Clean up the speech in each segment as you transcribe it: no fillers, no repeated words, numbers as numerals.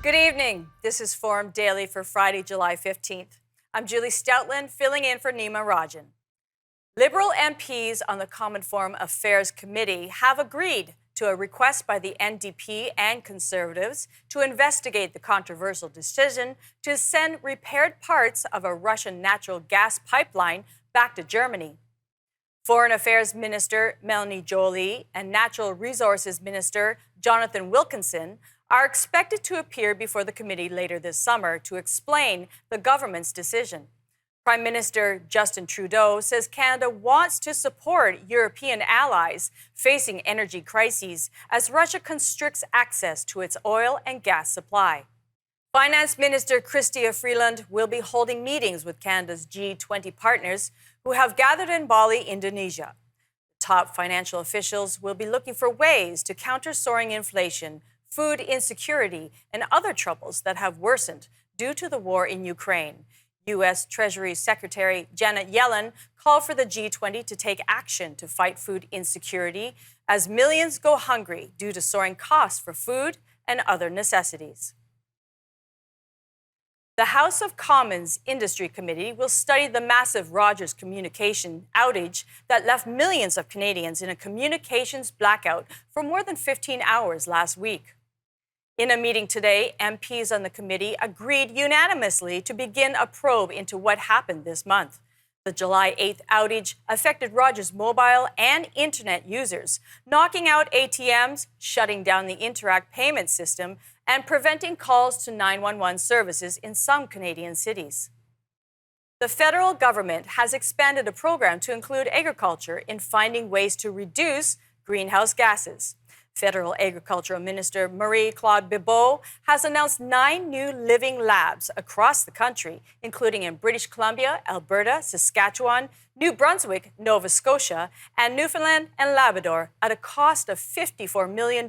Good evening. This is Forum Daily for Friday, July 15th. I'm Julie Stoutland, filling in for Nima Rajan. Liberal MPs on the Common Foreign Affairs Committee have agreed to a request by the NDP and Conservatives to investigate the controversial decision to send repaired parts of a Russian natural gas pipeline back to Germany. Foreign Affairs Minister Melanie Joly and Natural Resources Minister Jonathan Wilkinson are expected to appear before the committee later this summer to explain the government's decision. Prime Minister Justin Trudeau says Canada wants to support European allies facing energy crises as Russia constricts access to its oil and gas supply. Finance Minister Chrystia Freeland will be holding meetings with Canada's G20 partners who have gathered in Bali, Indonesia. Top financial officials will be looking for ways to counter soaring inflation, food insecurity, and other troubles that have worsened due to the war in Ukraine. U.S. Treasury Secretary Janet Yellen called for the G20 to take action to fight food insecurity as millions go hungry due to soaring costs for food and other necessities. The House of Commons Industry Committee will study the massive Rogers communication outage that left millions of Canadians in a communications blackout for more than 15 hours last week. In a meeting today, MPs on the committee agreed unanimously to begin a probe into what happened this month. The July 8th outage affected Rogers mobile and internet users, knocking out ATMs, shutting down the Interact payment system, and preventing calls to 911 services in some Canadian cities. The federal government has expanded a program to include agriculture in finding ways to reduce greenhouse gases. Federal Agricultural Minister Marie-Claude Bibeau has announced 9 new living labs across the country, including in British Columbia, Alberta, Saskatchewan, New Brunswick, Nova Scotia, and Newfoundland and Labrador at a cost of $54 million.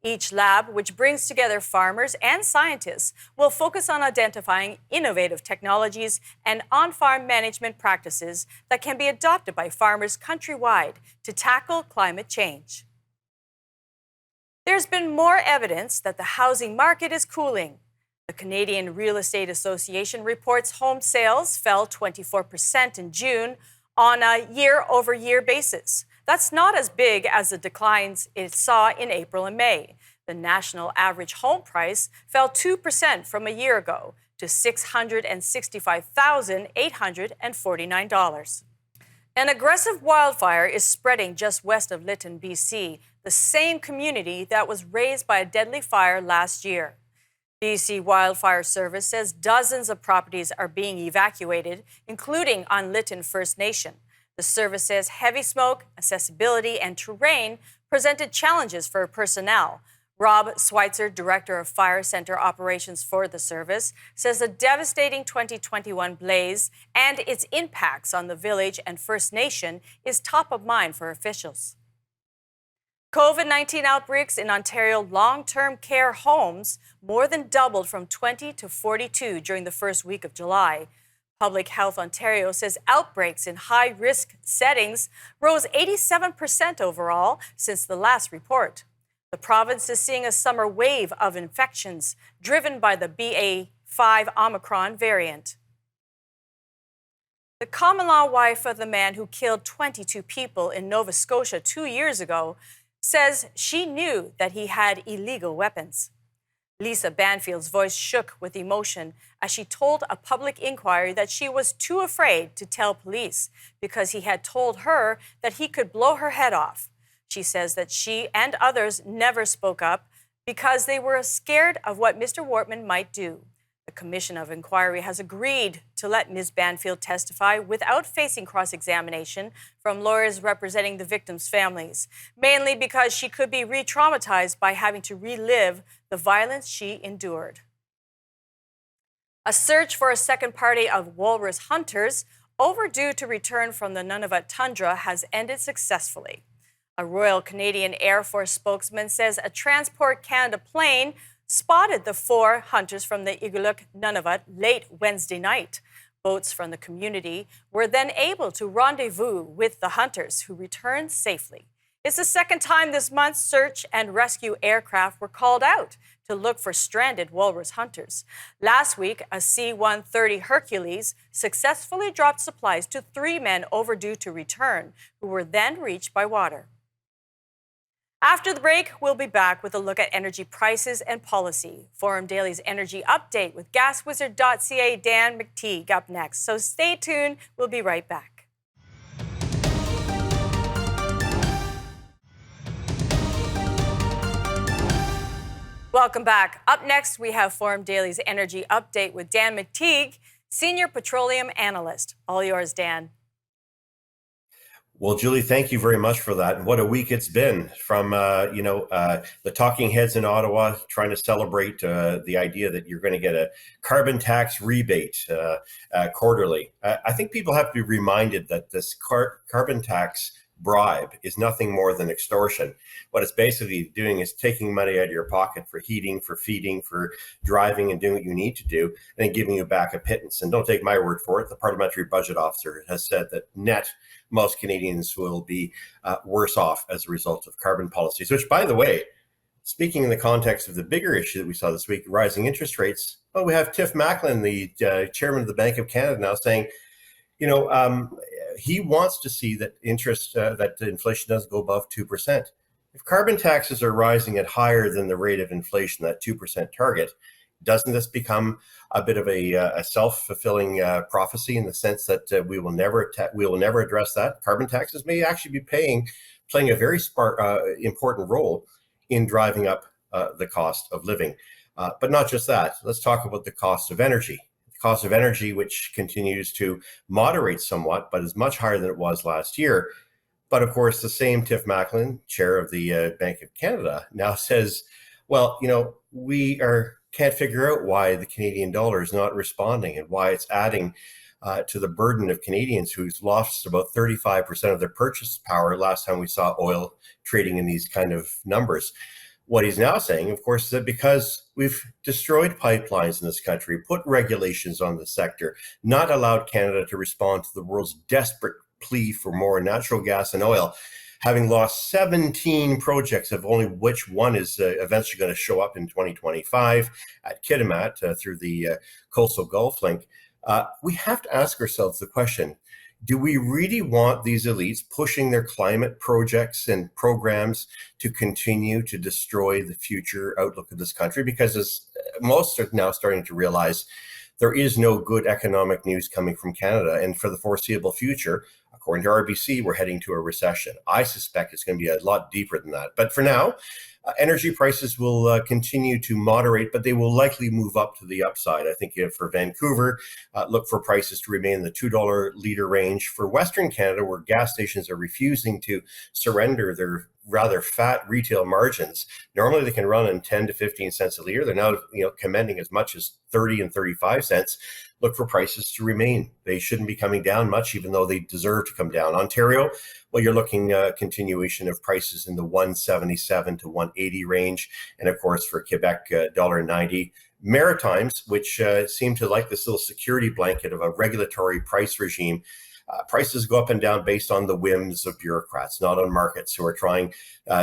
Each lab, which brings together farmers and scientists, will focus on identifying innovative technologies and on-farm management practices that can be adopted by farmers countrywide to tackle climate change. There's been more evidence that the housing market is cooling. The Canadian Real Estate Association reports home sales fell 24% in June on a year-over-year basis. That's not as big as the declines it saw in April and May. The national average home price fell 2% from a year ago to $665,849. An aggressive wildfire is spreading just west of Lytton, BC, the same community that was razed by a deadly fire last year. BC Wildfire Service says dozens of properties are being evacuated, including on Lytton First Nation. The service says heavy smoke, accessibility, and terrain presented challenges for personnel. Rob Schweitzer, Director of Fire Center Operations for the service, says the devastating 2021 blaze and its impacts on the village and First Nation is top of mind for officials. COVID-19 outbreaks in Ontario long-term care homes more than doubled from 20 to 42 during the first week of July. Public Health Ontario says outbreaks in high-risk settings rose 87% overall since the last report. The province is seeing a summer wave of infections driven by the BA.5 Omicron variant. The common-law wife of the man who killed 22 people in Nova Scotia 2 years ago says she knew that he had illegal weapons. Lisa Banfield's voice shook with emotion as she told a public inquiry that she was too afraid to tell police because he had told her that he could blow her head off. She says that she and others never spoke up because they were scared of what Mr. Wortman might do. The Commission of Inquiry has agreed to let Ms. Banfield testify without facing cross-examination from lawyers representing the victims' families, mainly because she could be re-traumatized by having to relive the violence she endured. A search for a second party of walrus hunters overdue to return from the Nunavut tundra has ended successfully. A Royal Canadian Air Force spokesman says a Transport Canada plane spotted the 4 hunters from the Iqaluit Nunavut late Wednesday night. Boats from the community were then able to rendezvous with the hunters, who returned safely. It's the second time this month search and rescue aircraft were called out to look for stranded walrus hunters. Last week, a C-130 Hercules successfully dropped supplies to 3 men overdue to return, who were then reached by water. After the break, we'll be back with a look at energy prices and policy. Forum Daily's Energy Update with GASWIZARD.CA Dan McTeague up next. So stay tuned. We'll be right back. Welcome back. Up next, we have Forum Daily's Energy Update with Dan McTeague, Senior Petroleum Analyst. All yours, Dan. Well, Julie, thank you very much for that. And what a week it's been from, the talking heads in Ottawa trying to celebrate the idea that you're going to get a carbon tax rebate quarterly. I think people have to be reminded that this carbon tax bribe is nothing more than extortion. What it's basically doing is taking money out of your pocket for heating, for feeding, for driving and doing what you need to do, and then giving you back a pittance. And don't take my word for it. The parliamentary budget officer has said that net, most Canadians will be worse off as a result of carbon policies, which, by the way, speaking in the context of the bigger issue that we saw this week, rising interest rates, well, we have Tiff Macklin, the chairman of the Bank of Canada, now saying, he wants to see that that inflation doesn't go above 2%. If carbon taxes are rising at higher than the rate of inflation, that 2% target, doesn't this become a bit of a self-fulfilling prophecy in the sense that we will never address that? Carbon taxes may actually be playing a very important role in driving up the cost of living. But not just that. Let's talk about the cost of energy. Cost of energy, which continues to moderate somewhat, but is much higher than it was last year. But of course, the same Tiff Macklin, chair of the Bank of Canada, now says, well, we can't figure out why the Canadian dollar is not responding and why it's adding to the burden of Canadians who's lost about 35% of their purchase power last time we saw oil trading in these kind of numbers. What he's now saying, of course, is that because we've destroyed pipelines in this country, put regulations on the sector, not allowed Canada to respond to the world's desperate plea for more natural gas and oil, having lost 17 projects, of only which one is eventually going to show up in 2025 at Kitimat through the Coastal Gulf Link, we have to ask ourselves the question, do we really want these elites pushing their climate projects and programs to continue to destroy the future outlook of this country? Because as most are now starting to realize, there is no good economic news coming from Canada. And for the foreseeable future, according to RBC, we're heading to a recession. I suspect it's going to be a lot deeper than that. But for now, energy prices will continue to moderate, but they will likely move up to the upside. I think for Vancouver, look for prices to remain in the $2 liter range. For Western Canada, where gas stations are refusing to surrender their rather fat retail margins, normally they can run in 10 to 15 cents a liter. They're now commending as much as 30 and 35 cents. Look for prices to remain. They shouldn't be coming down much, even though they deserve to come down. Ontario, well, you're looking continuation of prices in the 177 to 180 range. And of course, for Quebec, $1.90. Maritimes, which seem to like this little security blanket of a regulatory price regime, prices go up and down based on the whims of bureaucrats, not on markets who are trying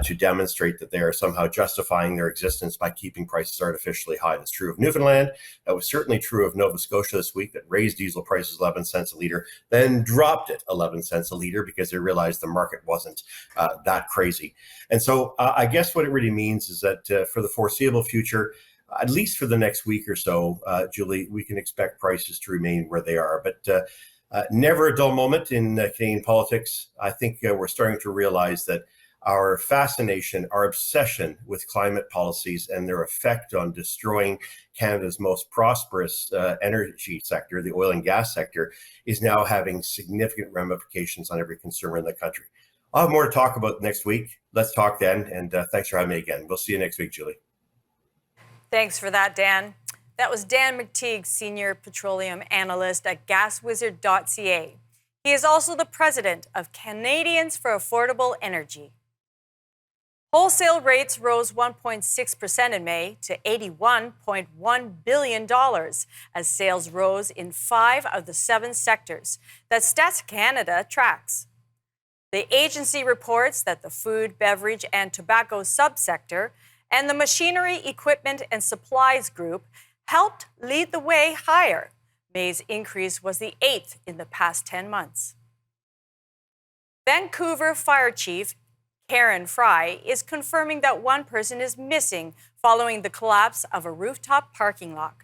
to demonstrate that they are somehow justifying their existence by keeping prices artificially high. That's true of Newfoundland. That was certainly true of Nova Scotia this week, that raised diesel prices 11 cents a liter, then dropped it 11 cents a liter because they realized the market wasn't that crazy. And so I guess what it really means is that for the foreseeable future, at least for the next week or so, Julie, we can expect prices to remain where they are. But never a dull moment in Canadian politics. I think we're starting to realize that our fascination, our obsession with climate policies and their effect on destroying Canada's most prosperous energy sector, the oil and gas sector, is now having significant ramifications on every consumer in the country. I'll have more to talk about next week. Let's talk then. And thanks for having me again. We'll see you next week, Julie. Thanks for that, Dan. That was Dan McTeague, Senior Petroleum Analyst at GASWIZARD.CA. He is also the president of Canadians for Affordable Energy. Wholesale rates rose 1.6% in May to $81.1 billion as sales rose in 5 of the 7 sectors that Stats Canada tracks. The agency reports that the food, beverage, and tobacco subsector and the machinery, equipment, and supplies group helped lead the way higher. May's increase was the 8th in the past 10 months. Vancouver Fire Chief Karen Fry is confirming that one person is missing following the collapse of a rooftop parking lot.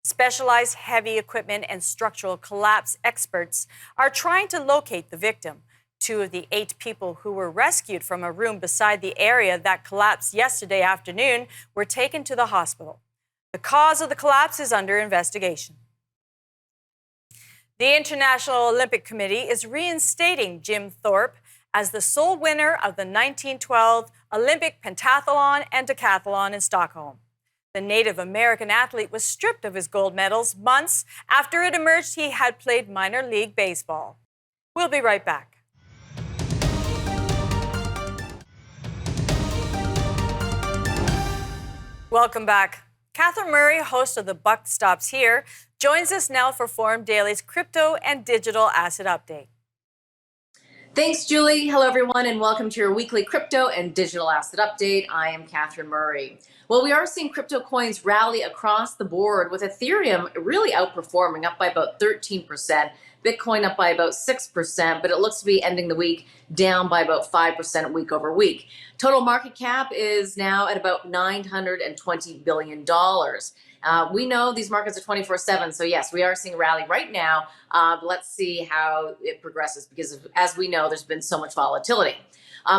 Specialized heavy equipment and structural collapse experts are trying to locate the victim. 2 of the 8 people who were rescued from a room beside the area that collapsed yesterday afternoon were taken to the hospital. The cause of the collapse is under investigation. The International Olympic Committee is reinstating Jim Thorpe as the sole winner of the 1912 Olympic pentathlon and decathlon in Stockholm. The Native American athlete was stripped of his gold medals months after it emerged he had played minor league baseball. We'll be right back. Welcome back. Catherine Murray, host of The Buck Stops Here, joins us now for Forum Daily's crypto and digital asset update. Thanks, Julie. Hello, everyone, and welcome to your weekly crypto and digital asset update. I am Catherine Murray. Well, we are seeing crypto coins rally across the board, with Ethereum really outperforming, up by about 13%, Bitcoin up by about 6%, but it looks to be ending the week down by about 5% week over week. Total market cap is now at about $920 billion. We know these markets are 24/7, so yes, we are seeing a rally right now. Let's see how it progresses, because as we know, there's been so much volatility.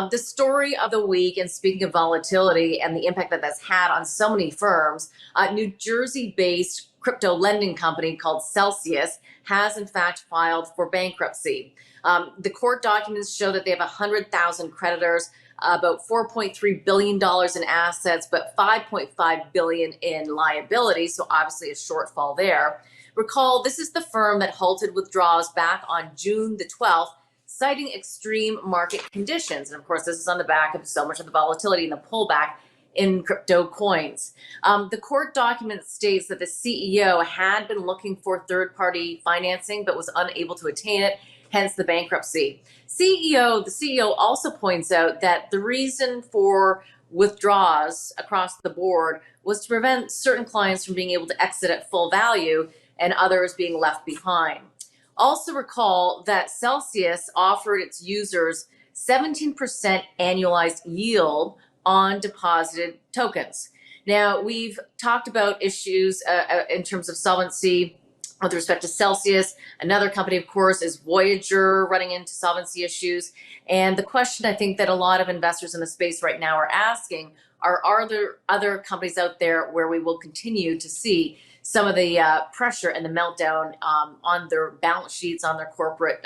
The story of the week, and speaking of volatility and the impact that that's had on so many firms, New Jersey-based crypto lending company called Celsius has in fact filed for bankruptcy. The court documents show that they have 100,000 creditors, about $4.3 billion in assets, but $5.5 billion in liabilities, so obviously a shortfall there. Recall, this is the firm that halted withdrawals back on June the 12th, citing extreme market conditions. And of course, this is on the back of so much of the volatility and the pullback in crypto coins. The court document states that the CEO had been looking for third-party financing but was unable to attain it, hence the bankruptcy. The CEO also points out that the reason for withdrawals across the board was to prevent certain clients from being able to exit at full value and others being left behind. Also recall that Celsius offered its users 17% annualized yield on deposited tokens. Now, we've talked about issues in terms of solvency with respect to Celsius. Another company, of course, is Voyager, running into solvency issues. And the question I think that a lot of investors in the space right now are asking are there other companies out there where we will continue to see some of the pressure and the meltdown on their balance sheets, on their corporate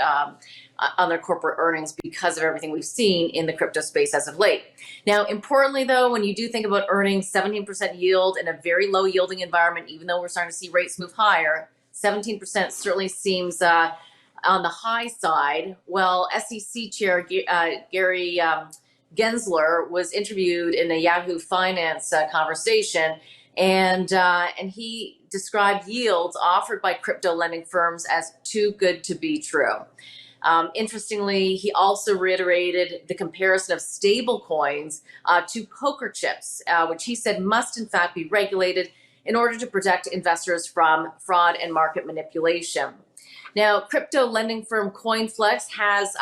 earnings, because of everything we've seen in the crypto space as of late. Now, importantly, though, when you do think about earning 17% yield in a very low yielding environment, even though we're starting to see rates move higher, 17% certainly seems on the high side. Well, SEC Chair Gary Gensler was interviewed in a Yahoo Finance conversation, and he described yields offered by crypto lending firms as too good to be true. Interestingly, he also reiterated the comparison of stable coins to poker chips, which he said must in fact be regulated in order to protect investors from fraud and market manipulation. Now, crypto lending firm CoinFlex has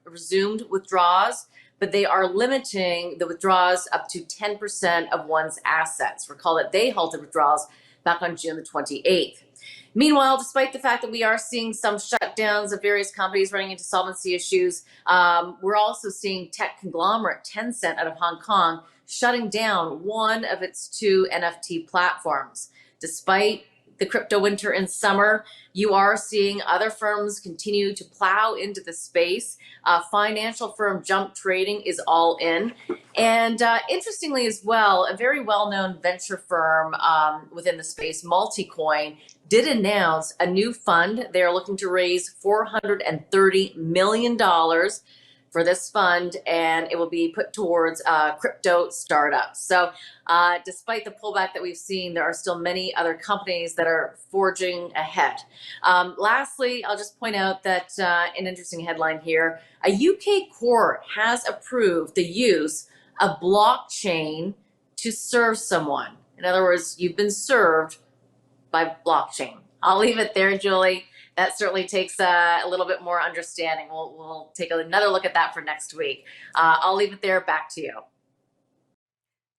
resumed withdrawals, but they are limiting the withdrawals up to 10% of one's assets. Recall that they halted withdrawals back on June the 28th. Meanwhile, despite the fact that we are seeing some shutdowns of various companies running into solvency issues, we're also seeing tech conglomerate Tencent out of Hong Kong shutting down one of its 2 NFT platforms. Despite the crypto winter and summer, you are seeing other firms continue to plow into the space. Financial firm Jump Trading is all in. And interestingly as well, a very well-known venture firm within the space, Multicoin, did announce a new fund. They're looking to raise $430 million for this fund, and it will be put towards crypto startups. So despite the pullback that we've seen, there are still many other companies that are forging ahead. Lastly, I'll just point out that an interesting headline here, a UK court has approved the use of blockchain to serve someone. In other words, you've been served by blockchain. I'll leave it there, Julie. That certainly takes a little bit more understanding. We'll take another look at that for next week. I'll leave it there. Back to you.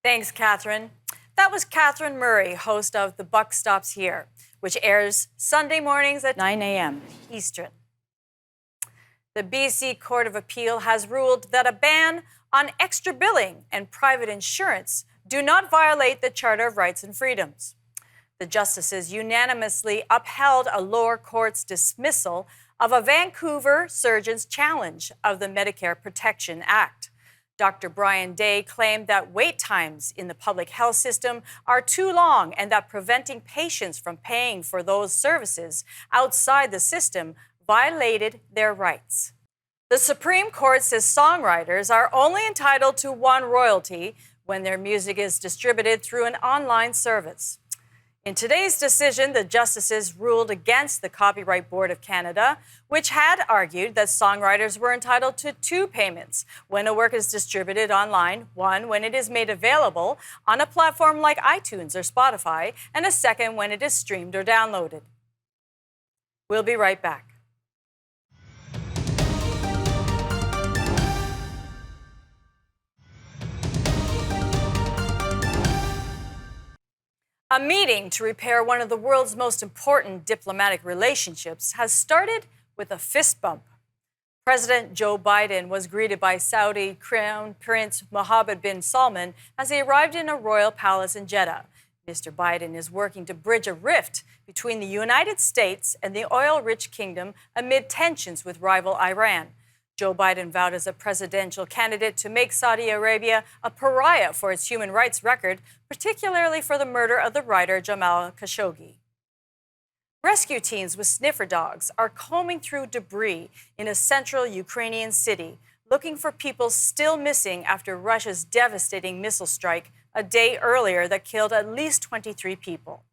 Thanks, Catherine. That was Catherine Murray, host of The Buck Stops Here, which airs Sunday mornings at 9 a.m. Eastern. The BC Court of Appeal has ruled that a ban on extra billing and private insurance do not violate the Charter of Rights and Freedoms. The justices unanimously upheld a lower court's dismissal of a Vancouver surgeon's challenge of the Medicare Protection Act. Dr. Brian Day claimed that wait times in the public health system are too long and that preventing patients from paying for those services outside the system violated their rights. The Supreme Court says songwriters are only entitled to one royalty when their music is distributed through an online service. In today's decision, the justices ruled against the Copyright Board of Canada, which had argued that songwriters were entitled to two payments when a work is distributed online, one when it is made available on a platform like iTunes or Spotify, and a second when it is streamed or downloaded. We'll be right back. A meeting to repair one of the world's most important diplomatic relationships has started with a fist bump. President Joe Biden was greeted by Saudi Crown Prince Mohammed bin Salman as he arrived in a royal palace in Jeddah. Mr. Biden is working to bridge a rift between the United States and the oil-rich kingdom amid tensions with rival Iran. Joe Biden vowed as a presidential candidate to make Saudi Arabia a pariah for its human rights record, particularly for the murder of the writer Jamal Khashoggi. Rescue teams with sniffer dogs are combing through debris in a central Ukrainian city, looking for people still missing after Russia's devastating missile strike a day earlier that killed at least 23 people.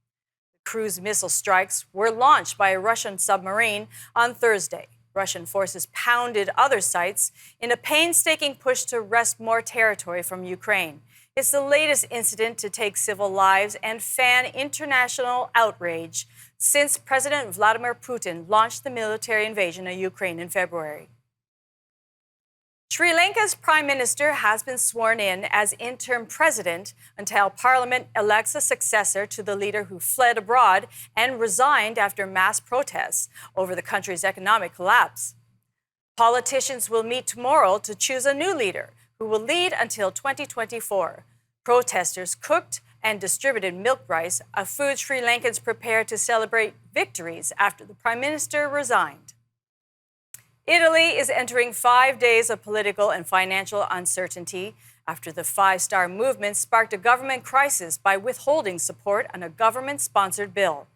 The cruise missile strikes were launched by a Russian submarine on Thursday. Russian forces pounded other sites in a painstaking push to wrest more territory from Ukraine. It's the latest incident to take civil lives and fan international outrage since President Vladimir Putin launched the military invasion of Ukraine in February. Sri Lanka's Prime Minister has been sworn in as interim president until Parliament elects a successor to the leader who fled abroad and resigned after mass protests over the country's economic collapse. Politicians will meet tomorrow to choose a new leader who will lead until 2024. Protesters cooked and distributed milk rice, a food Sri Lankans prepared to celebrate victories after the Prime Minister resigned. Italy is entering 5 days of political and financial uncertainty after the Five-Star Movement sparked a government crisis by withholding support on a government-sponsored bill.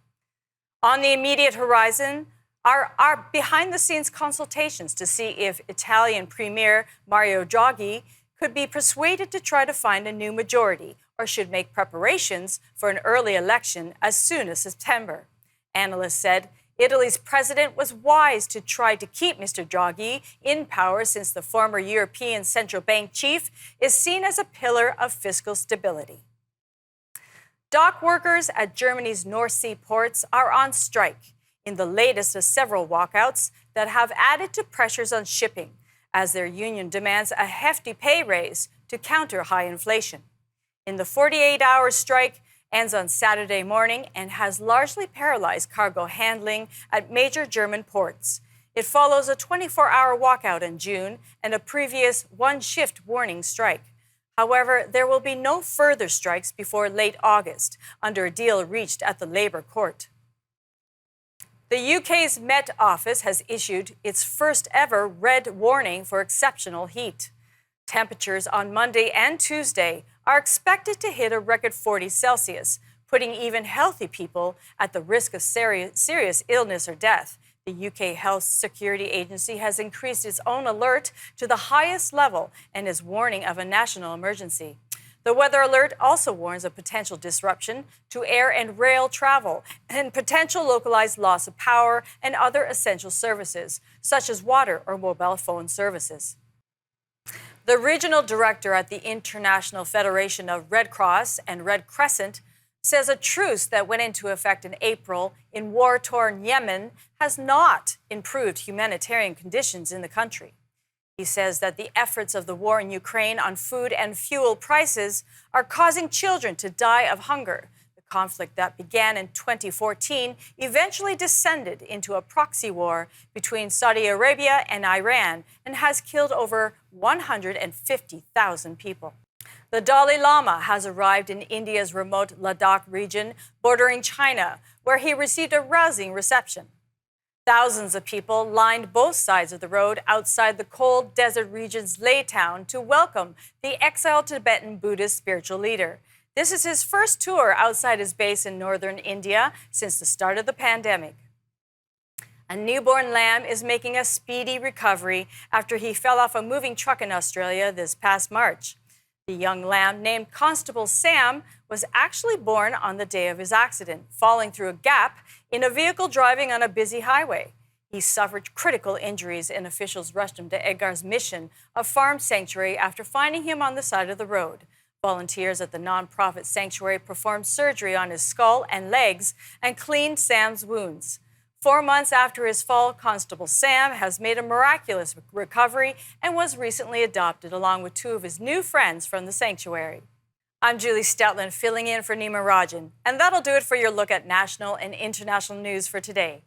On the immediate horizon are behind-the-scenes consultations to see if Italian Premier Mario Draghi could be persuaded to try to find a new majority or should make preparations for an early election as soon as September. Analysts said Italy's president was wise to try to keep Mr. Draghi in power since the former European Central Bank chief is seen as a pillar of fiscal stability. Dock workers at Germany's North Sea ports are on strike in the latest of several walkouts that have added to pressures on shipping as their union demands a hefty pay raise to counter high inflation. In the 48-hour strike, ends on Saturday morning and has largely paralyzed cargo handling at major German ports. It follows a 24-hour walkout in June and a previous one-shift warning strike. However, there will be no further strikes before late August under a deal reached at the Labour Court. The UK's Met Office has issued its first ever red warning for exceptional heat. Temperatures on Monday and Tuesday are expected to hit a record 40 Celsius, putting even healthy people at the risk of serious illness or death, the The UK Health Security Agency has increased its own alert to the highest level and is warning of a national emergency. The weather alert also warns of potential disruption to air and rail travel and potential localized loss of power and other essential services, such as water or mobile phone services. The regional director at the International Federation of Red Cross and Red Crescent says a truce that went into effect in April in war-torn Yemen has not improved humanitarian conditions in the country. He says that the efforts of the war in Ukraine on food and fuel prices are causing children to die of hunger. The conflict that began in 2014 eventually descended into a proxy war between Saudi Arabia and Iran and has killed over 150,000 people. The Dalai Lama has arrived in India's remote Ladakh region bordering China, where he received a rousing reception. Thousands of people lined both sides of the road outside the cold desert region's Leh town to welcome the exiled Tibetan Buddhist spiritual leader. This is his first tour outside his base in northern India since the start of the pandemic. A newborn lamb is making a speedy recovery after he fell off a moving truck in Australia this past March. The young lamb, named Constable Sam, was actually born on the day of his accident, falling through a gap in a vehicle driving on a busy highway. He suffered critical injuries and officials rushed him to Edgar's Mission, a farm sanctuary, after finding him on the side of the road. Volunteers at the nonprofit sanctuary performed surgery on his skull and legs and cleaned Sam's wounds. 4 months after his fall, Constable Sam has made a miraculous recovery and was recently adopted along with 2 of his new friends from the sanctuary. I'm Julie Stoutland filling in for Nima Rajan, and that'll do it for your look at national and international news for today.